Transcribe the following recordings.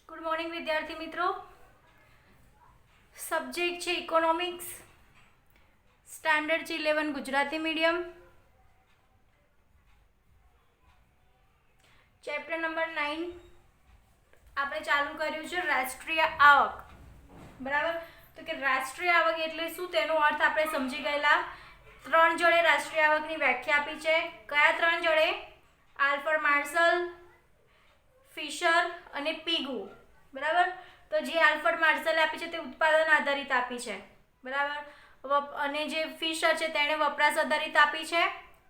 Good morning વિદ્યાર્થી મિત્રો. Subject છે ઇકોનોમિક્સ, સ્ટાન્ડર્ડ છે 11 ગુજરાતી મીડિયમ, ચેપ્ટર નંબર 9 આપણે ચાલુ કર્યું છે રાષ્ટ્રીય આવક. બરાબર, તો કે રાષ્ટ્રીય આવક એટલે શું તેનો અર્થ આપણે સમજી ગયેલા. ત્રણ જણે રાષ્ટ્રીય આવકની વ્યાખ્યા આપી છે. કયા ત્રણ જણે? આલ્ફ્રેડ માર્શલ, ફિશર અને પીગુ. બરાબર, તો જે આલ્ફ્રેડ માર્શલે આપી છે તે ઉત્પાદન આધારિત આપી છે. બરાબર, અને જે ફિશર છે તેણે વપરાશ આધારિત આપી છે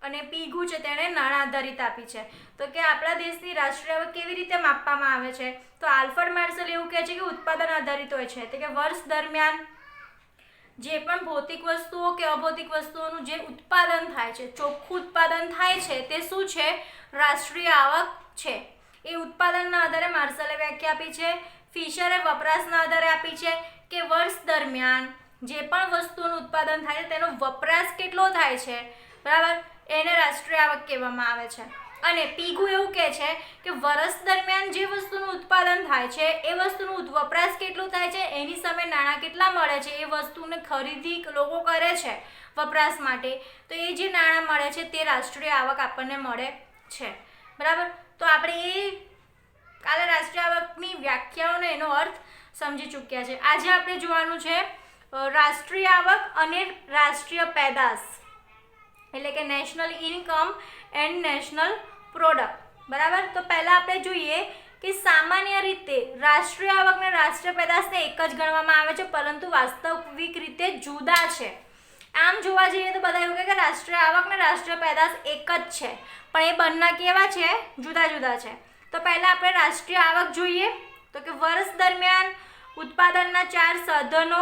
અને પીગુ છે તેણે નાણાં આધારિત આપી છે. તો કે આપણા દેશની રાષ્ટ્રીય આવક કેવી રીતે માપવામાં આવે છે? તો આલ્ફ્રેડ માર્શલ એવું કહે છે કે ઉત્પાદન આધારિત હોય છે. એટલે કે વર્ષ દરમિયાન જે પણ ભૌતિક વસ્તુઓ કે અભૌતિક વસ્તુઓનું જે ઉત્પાદન થાય છે, ચોખ્ખું ઉત્પાદન થાય છે, તે શું છે? રાષ્ટ્રીય આવક છે. એ ઉત્પાદનના આધારે માર્શલે વ્યાખ્યા આપી છે. ફિશરે વપરાશના આધારે આપી છે કે વર્ષ દરમિયાન જે પણ વસ્તુઓનું ઉત્પાદન થાય છે તેનો વપરાશ કેટલો થાય છે, બરાબર, એને રાષ્ટ્રીય આવક કહેવામાં આવે છે. અને પીગુ એવું કહે છે કે વર્ષ દરમિયાન જે વસ્તુનું ઉત્પાદન થાય છે એ વસ્તુનું વપરાશ કેટલું થાય છે, એની સામે નાણાં કેટલા મળે છે, એ વસ્તુને ખરીદી લોકો કરે છે વપરાશ માટે, તો એ જે નાણાં મળે છે તે રાષ્ટ્રીય આવક આપણને મળે છે. બરાબર, તો આપણે એ કાલે રાષ્ટ્રીય આવકની વ્યાખ્યાઓને એનો અર્થ સમજી ચૂક્યા છે. આજે આપણે જોવાનું છે રાષ્ટ્રીય આવક અને રાષ્ટ્રીય પેદાશ, એટલે કે national income and national product. બરાબર, તો પહેલાં આપણે જોઈએ કે સામાન્ય રીતે રાષ્ટ્રીય આવક અને રાષ્ટ્રીય પેદાશને એક જ ગણવામાં આવે છે, પરંતુ વાસ્તવિક રીતે જુદા છે. આમ જોવા જઈએ તો બધા એવું કહે કે રાષ્ટ્રીય આવક અને રાષ્ટ્રીય પેદાશ એક જ છે, પણ એ બંને કેવા છે? જુદા જુદા છે. તો પહેલાં આપણે રાષ્ટ્રીય આવક જોઈએ. તો કે વર્ષ દરમિયાન ઉત્પાદનના 4 સાધનો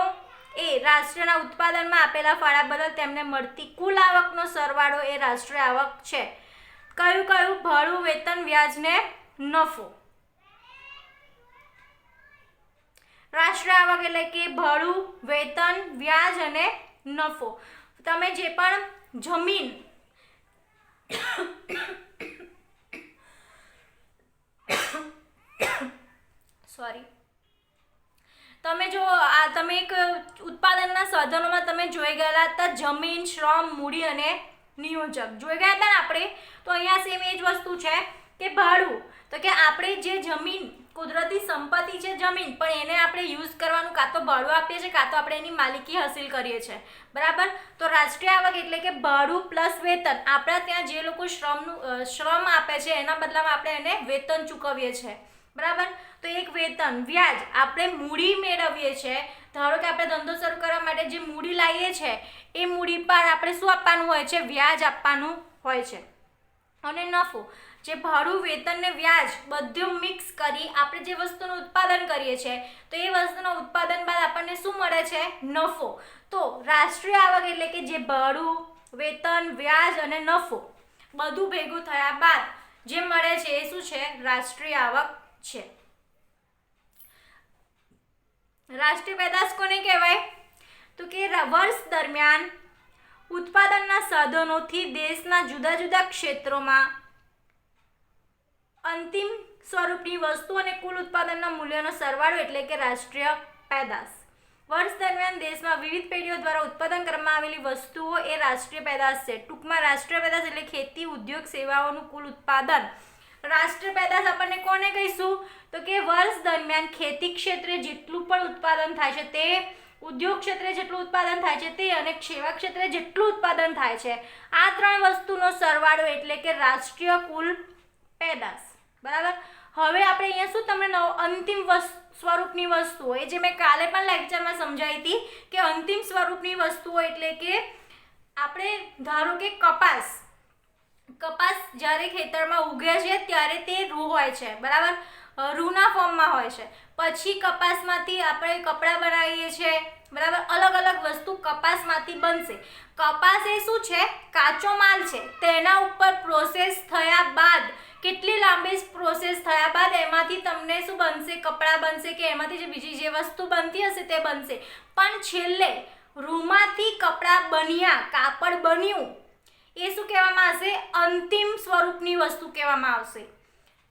એ રાષ્ટ્રના ઉત્પાદનમાં આપેલા ફાળા બદલ તેમને મળતી કુલ આવકનો સરવાળો એ રાષ્ટ્રીય આવક છે. કયું કયું? ભાડું, વેતન, વ્યાજ ને નફો. રાષ્ટ્રીય આવક એટલે કે ભાડું, વેતન, વ્યાજ અને નફો. તમે જે પણ જમીન તમે જો તમે એક ઉત્પાદનના સાધનોમાં તમે જોઈ ગયેલા હતા જમીન, શ્રમ, મૂડી અને નિયોજક જોઈ ગયા હતા ને આપણે. તો અહીંયા સેમ એ જ વસ્તુ છે કે ભાડું. તો કે આપણે જે જમીન, કુદરતી સંપત્તિ છે જમીન, પણ એને આપણે યુઝ કરવાનું કાં તો ભાડું આપીએ છીએ કાં તો આપણે એની માલિકી હાસિલ કરીએ છીએ. બરાબર, તો રાષ્ટ્રીય આવક એટલે કે ભાડું પ્લસ વેતન. આપણા ત્યાં જે લોકો શ્રમ આપે છે એના બદલામાં આપણે એને વેતન ચૂકવીએ છીએ. બરાબર, તો એક વેતન. વ્યાજ, આપણે મૂડી મેળવીએ છીએ. ધારો કે આપણે ધંધો શરૂ કરવા માટે જે મૂડી લાવીએ છીએ એ મૂડી પર આપણે શું આપવાનું હોય છે? વ્યાજ આપવાનું હોય છે. અને નફો, જે ભાડું, વેતન ને વ્યાજ બધું મિક્સ કરી આપણે જે વસ્તુનું ઉત્પાદન કરીએ છીએ તો એ વસ્તુના ઉત્પાદન બાદ આપણને શું મળે છે? નફો. તો રાષ્ટ્રીય આવક એટલે કે જે ભાડું, વેતન, વ્યાજ અને નફો બધું ભેગું થયા બાદ જે મળે છે એ શું છે? રાષ્ટ્રીય આવક છે. રાષ્ટ્રીય પેદાશ કોને કહેવાય? તો કે વર્ષ દરમિયાન ઉત્પાદનના સાધનોથી દેશના જુદા જુદા ક્ષેત્રોમાં અંતિમ સ્વરૂપની વસ્તુ અને કુલ ઉત્પાદનના મૂલ્યનો સરવાળો એટલે કે રાષ્ટ્રીય પેદાશ. વર્ષ દરમિયાન દેશમાં વિવિધ પેઢીઓ દ્વારા ઉત્પાદન કરવામાં આવેલી વસ્તુઓ એ રાષ્ટ્રીય પેદાશ છે. ટૂંકમાં રાષ્ટ્રીય પેદાશ એટલે ખેતી, ઉદ્યોગ, સેવાઓનું કુલ ઉત્પાદન. રાષ્ટ્રીય પેદાશ આપણને કોને કહીશું? તો કે વર્ષ દરમિયાન ખેતી ક્ષેત્રે જેટલું પણ ઉત્પાદન થાય છે તે, ઉદ્યોગ ક્ષેત્રે જેટલું ઉત્પાદન થાય છે તે, અને સેવા ક્ષેત્રે જેટલું ઉત્પાદન થાય છે, આ ત્રણ વસ્તુનો સરવાળો એટલે કે રાષ્ટ્રીય કુલ પેદાશ. બરાબર, હવે આપણે અહીંયા શું તમને અંતિમ સ્વરૂપની વસ્તુઓ, એ જે મેં કાલે પણ લેક્ચરમાં સમજાવી હતી કે અંતિમ સ્વરૂપની વસ્તુઓ એટલે કે આપણે ધારો કે કપાસ જ્યારે ખેતરમાં ઉગે છે ત્યારે તે રૂ હોય છે. બરાબર, રૂના ફોર્મમાં હોય છે. પછી કપાસમાંથી આપણે કપડાં બનાવીએ છીએ. બરાબર, અલગ અલગ વસ્તુ કપાસમાંથી બનશે. કપાસ એ શું છે? કાચો માલ છે. તેના ઉપર પ્રોસેસ થયા બાદ, કેટલી લાંબી પ્રોસેસ થયા બાદ એમાંથી તમને શું બનશે? કપડાં બનશે કે એમાંથી જે બીજી જે વસ્તુ બનતી હશે તે બનશે. પણ છેલ્લે રૂમાંથી કપડાં બન્યા, કાપડ બન્યું, એ શું કહેવામાં આવશે? અંતિમ સ્વરૂપની વસ્તુ કહેવામાં આવશે.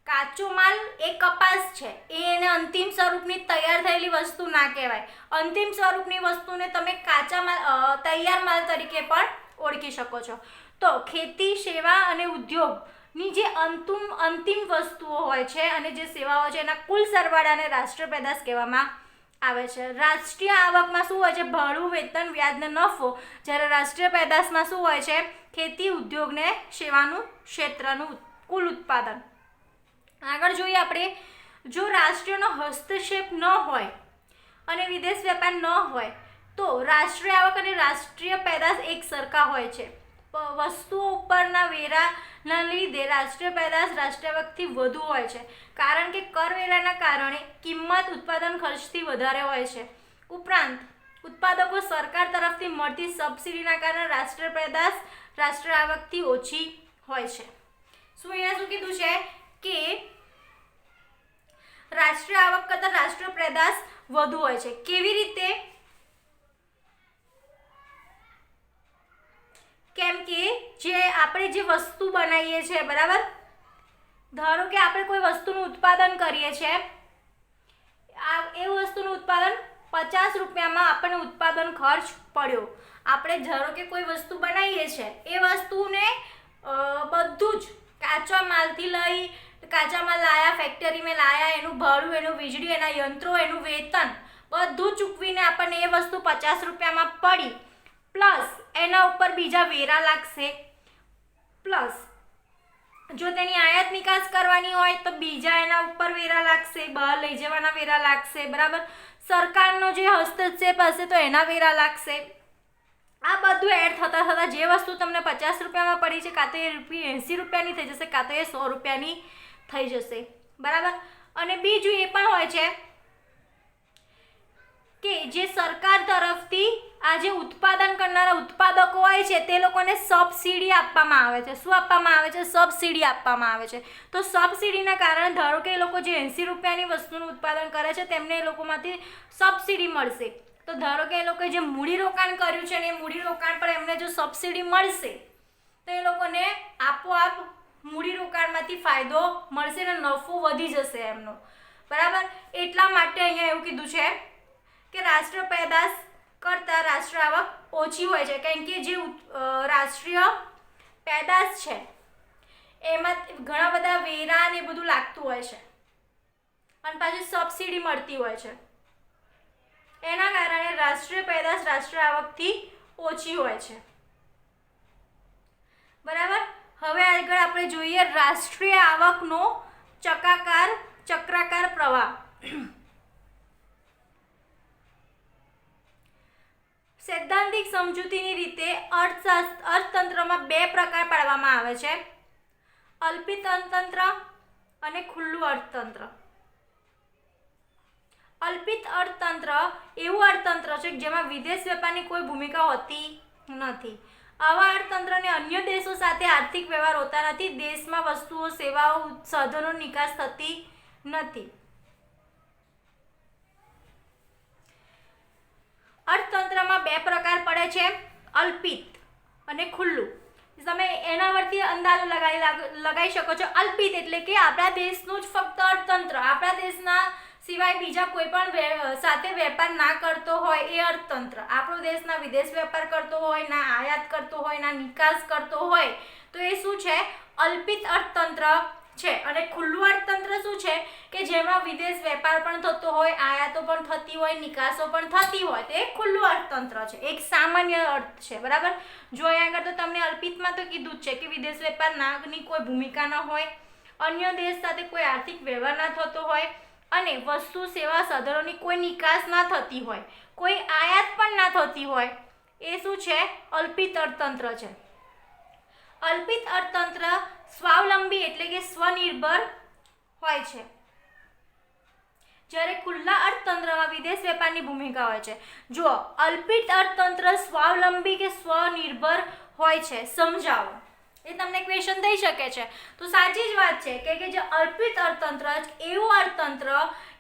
કાચો માલ એ કપાસ છે, એને અંતિમ સ્વરૂપની તૈયાર થયેલી વસ્તુ ના કહેવાય. અંતિમ સ્વરૂપની વસ્તુને તમે કાચા માલ તૈયાર માલ તરીકે પણ ઓળખી શકો છો. તો ખેતી, સેવા અને ઉદ્યોગની જે અંતિમ વસ્તુઓ હોય છે અને જે સેવાઓ છે એના કુલ સરવાળાને રાષ્ટ્રીય પેદાશ કહેવામાં આવે છે. રાષ્ટ્રીય આવકમાં શું હોય છે? ભાડું, વેતન, વ્યાજ ને નફો. જ્યારે રાષ્ટ્રીય પેદાશમાં શું હોય છે? ખેતી, ઉદ્યોગ ને સેવાનું ક્ષેત્રનું કુલ ઉત્પાદન. આગળ જોઈએ આપણે, જો રાષ્ટ્રનો હસ્તક્ષેપ ન હોય અને વિદેશ વેપાર ન હોય તો રાષ્ટ્રીય આવક અને રાષ્ટ્રીય પેદાશ એક સરખા હોય છે. વસ્તુઓ ઉપરના વેરાના લીધે રાષ્ટ્રીય પેદાશ રાષ્ટ્રીય આવકથી વધુ હોય છે, કારણ કે કરવેરાના કારણે કિંમત ઉત્પાદન ખર્ચથી વધારે હોય છે. ઉપરાંત ઉત્પાદકો સરકાર તરફથી મળતી સબસિડીના કારણે રાષ્ટ્રીય પેદાશ રાષ્ટ્રીય આવકથી ઓછી હોય છે. શું અહીંયા શું કીધું છે કે રાષ્ટ્રીય આવક કરતાં રાષ્ટ્રીય પેદાશ વધુ હોય છે. કેવી રીતે? કેમ કે જે આપણે જે વસ્તુ બનાવીએ છીએ, બરાબર, ધારો કે આપણે કોઈ વસ્તુનું ઉત્પાદન કરીએ છીએ, એ વસ્તુનું ઉત્પાદન 50 રૂપિયામાં આપણને ઉત્પાદન ખર્ચ પડ્યો. આપણે ધારો કે કોઈ વસ્તુ બનાવીએ છીએ, એ વસ્તુને બધું જ કાચા માલથી લઈ, કાચા માલ લાયા, ફેક્ટરીમાં લાયા, એનું ભાડું, એનું વીજળી, એના યંત્રો, એનું વેતન બધું ચૂકવીને આપણને એ વસ્તુ 50 રૂપિયામાં પડી, પ્લસ એના ઉપર બીજા વેરા લાગશે, પ્લસ જો તેની આયાત નિકાસ કરવાની હોય તો બીજા એના ઉપર વેરા લાગશે, બહાર લઈ જવાના વેરા લાગશે, બરાબર. સરકારનો જે હસ્તક્ષેપ હશે તો એના વેરા લાગશે. આ બધું એડ થતાં થતાં જે વસ્તુ તમને 50 રૂપિયામાં પડી છે, કાં તો એ 80 રૂપિયાની થઈ જશે, કાં તો એ 100 રૂપિયાની થઈ જશે, બરાબર. અને બીજું એ પણ હોય છે કે જે સરકાર તરફથી આ જે ઉત્પાદન કરનારા ઉત્પાદકો હોય છે તે લોકોને સબસિડી આપવામાં આવે છે. શું આપવામાં આવે છે? સબસિડી આપવામાં આવે છે. તો સબસિડીના કારણે ધારો કે એ લોકો જે 80 રૂપિયાની વસ્તુનું ઉત્પાદન કરે છે તેમને એ લોકોમાંથી સબસિડી મળશે. તો ધારો કે એ લોકોએ જે મૂડીરોકાણ કર્યું છે ને એ મૂડીરોકાણ પર એમને જો સબસિડી મળશે તો એ લોકોને આપોઆપ મૂડીરોકાણમાંથી ફાયદો મળશે અને નફો વધી જશે એમનો, બરાબર. એટલા માટે અહીંયા એવું કીધું છે કે રાષ્ટ્રીય પેદાશ કરતાં રાષ્ટ્રીય આવક ઓછી હોય છે, કારણ કે જે રાષ્ટ્રીય પેદાશ છે એમાં ઘણા બધા વેરા ને બધું લાગતું હોય છે અને પાછી સબસિડી મળતી હોય છે. એના કારણે રાષ્ટ્રીય પેદાશ રાષ્ટ્રીય આવકથી ઓછી હોય છે, બરાબર. હવે આગળ આપણે જોઈએ રાષ્ટ્રીય આવકનો ચક્રાકાર પ્રવાહ. સૈદ્ધાંતિક સમજૂતીની રીતે અર્થતંત્રમાં બે પ્રકાર પાડવામાં આવે છે: અલ્પિત અર્થતંત્ર અને ખુલ્લું અર્થતંત્ર. અલ્પિત અર્થતંત્ર એવું અર્થતંત્ર છે જેમાં વિદેશ વેપારની કોઈ ભૂમિકા હોતી નથી. આવા અર્થતંત્રને અન્ય દેશો સાથે આર્થિક વ્યવહાર હોતા નથી. દેશમાં વસ્તુઓ, સેવાઓ, સાધનોની નિકાસ થતી નથી. અર્થતંત્રમાં બે પ્રકાર પડે છે: અલ્પિત અને ખુલ્લું. તમે એના પરથી અંદાજો લગાવી શકો છો. અલ્પિત એટલે કે આપણા દેશનું જ ફક્ત અર્થતંત્ર, આપણા દેશના સિવાય બીજા કોઈ પણ સાથે વેપાર ના કરતો હોય એ અર્થતંત્ર. આપણો દેશ ના વિદેશ વેપાર કરતો હોય, ના આયાત કરતો હોય, ના નિકાસ કરતો હોય, તો એ શું છે? અલ્પિત અર્થતંત્ર છે. અને ખુલ્લું અર્થતંત્ર શું છે કે જેમાં વિદેશ વેપાર પણ થતો હોય, આયાતો પણ થતી હોય, નિકાસો પણ થતી હોય, તો એ ખુલ્લું અર્થતંત્ર છે. એક સામાન્ય અર્થ છે, બરાબર. જો અહીંયા આગળ તો તમને અલ્પિતમાં તો કીધું જ છે કે વિદેશ વેપારની કોઈ ભૂમિકા ન હોય, અન્ય દેશ સાથે કોઈ આર્થિક વ્યવહાર ના થતો હોય અને વસ્તુ, સેવા, સાધનોની કોઈ નિકાસ ના થતી હોય, કોઈ આયાત પણ ના થતી હોય, એ શું છે? અલ્પિત અર્થતંત્ર છે. અલ્પિત અર્થતંત્ર સ્વાવલંબી એટલે કે સ્વનિર્ભર હોય છે, જ્યારે ખુલ્લા અર્થતંત્રમાં વિદેશ વેપારની ભૂમિકા હોય છે. જો અલ્પિત અર્થતંત્ર સ્વાવલંબી કે સ્વનિર્ભર હોય છે, સમજાવો. એ તમને ક્વેશ્ચન થઈ શકે છે. તો સાચી જ વાત છે કે જે અલ્પિત અર્થતંત્ર એવું અર્થતંત્ર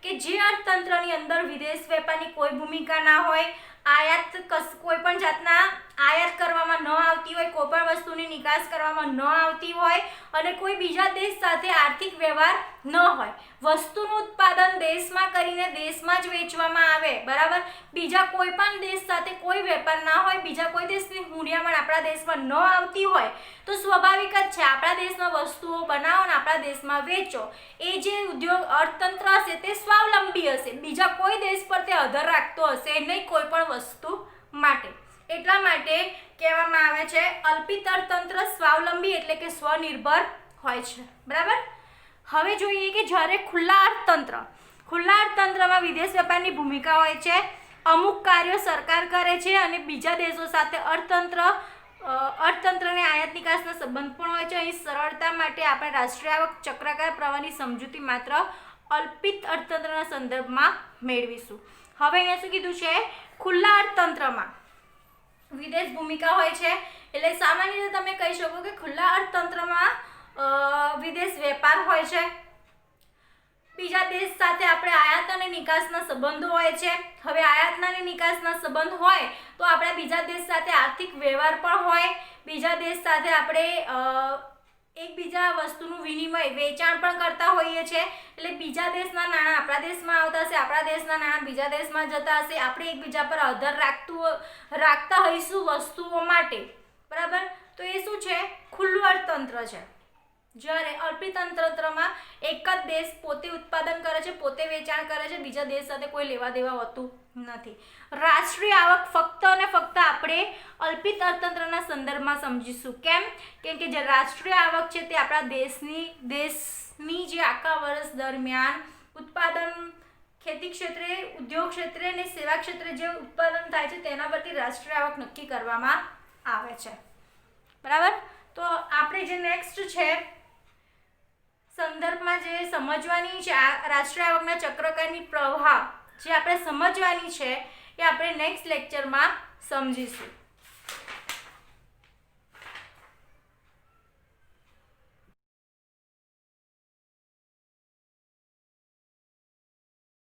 કે જે અર્થતંત્રની અંદર વિદેશ વેપારની કોઈ ભૂમિકા ના હોય, કોઈ પણ જાતના આયાત કરવામાં ન આવતી હોય, કોઈ પણ વસ્તુની નિકાસ કરવામાં ન આવતી હોય અને કોઈ બીજા દેશ સાથે આર્થિક વ્યવહાર ન હોય, વસ્તુનું ઉત્પાદન દેશમાં કરીને દેશમાં જ વેચવામાં આવે, બરાબર, બીજા કોઈ પણ દેશ સાથે કોઈ વેપાર ના હોય, બીજા કોઈ દેશની હુંડિયામણ આપણા દેશમાં ન આવતી હોય તો સ્વાભાવિક જ છે આપણા દેશમાં વસ્તુઓ બનાવો ને આપણા દેશમાં વેચો. એ જે ઉદ્યોગ અર્થતંત્ર હશે તે સ્વાવલંબી હશે, બીજા કોઈ દેશ પર તે આધાર રાખતો હશે નહીં કોઈ પણ વસ્તુ માટે. એટલા માટે કહેવામાં આવે છે અલ્પિત અર્થતંત્ર સ્વાવલંબી એટલે કે સ્વનિર્ભર હોય છે, બરાબર. હવે જોઈએ કે જ્યારે ખુલ્લા અર્થતંત્રમાં વિદેશ વેપારની ભૂમિકા હોય છે, અમુક કાર્યો સરકાર કરે છે અને બીજા દેશો સાથે અર્થતંત્રને આયાત નિકાસના સંબંધ પણ હોય છે. અહીં સરળતા માટે આપણે રાષ્ટ્રીય આવક ચક્રાકાર પ્રવાહની સમજૂતી માત્ર અલ્પિત અર્થતંત્રના સંદર્ભમાં મેળવીશું. હવે અહીંયા શું કીધું છે, ખુલ્લા અર્થતંત્રમાં વિદેશ ભૂમિકા હોય છે એટલે સામાન્ય રીતે તમે કહી શકો કે ખુલ્લા અર્થતંત્રમાં વિદેશ વેપાર હોય છે, બીજા દેશ સાથે આપણે આયાત અને નિકાસના સંબંધો હોય છે. હવે આયાતના અને નિકાસના સંબંધ હોય તો આપણે બીજા દેશ સાથે આર્થિક વ્યવહાર પણ હોય, બીજા દેશ સાથે આપણે એકબીજા વસ્તુનું વિનિમય વેચાણ પણ કરતા હોઈએ છીએ, એટલે બીજા દેશના નાણાં આપણા દેશમાં આવતા હશે, આપણા દેશના નાણાં બીજા દેશમાં જતા હશે, આપણે એકબીજા પર આધાર રાખતા હોઈશું વસ્તુઓ માટે, બરાબર. તો એ શું છે, ખુલ્લું અર્થતંત્ર છે. જ્યારે અલ્પિત અર્થતંત્રમાં એક જ દેશ પોતે ઉત્પાદન કરે છે, પોતે વેચાણ કરે છે, બીજા દેશ સાથે કોઈ લેવા દેવા હોતું નથી. રાષ્ટ્રીય આવક ફક્ત અને ફક્ત આપણે અલ્પિત અર્થતંત્રના સંદર્ભમાં સમજીશું. કેમ કે જે રાષ્ટ્રીય આવક છે તે આપણા દેશની જે આખા વર્ષ દરમિયાન ઉત્પાદન, ખેતી ક્ષેત્રે, ઉદ્યોગ ક્ષેત્રે અને સેવા ક્ષેત્રે જે ઉત્પાદન થાય છે તેના પરથી રાષ્ટ્રીય આવક નક્કી કરવામાં આવે છે, બરાબર. તો આપણે જે નેક્સ્ટ છે સંદર્ભમાં જે સમજવાની છે આ રાષ્ટ્રીય આવકના ચક્રકારની પ્રવાહ જે આપણે સમજવાની છે એ આપણે નેક્સ્ટ લેક્ચરમાં સમજીશું.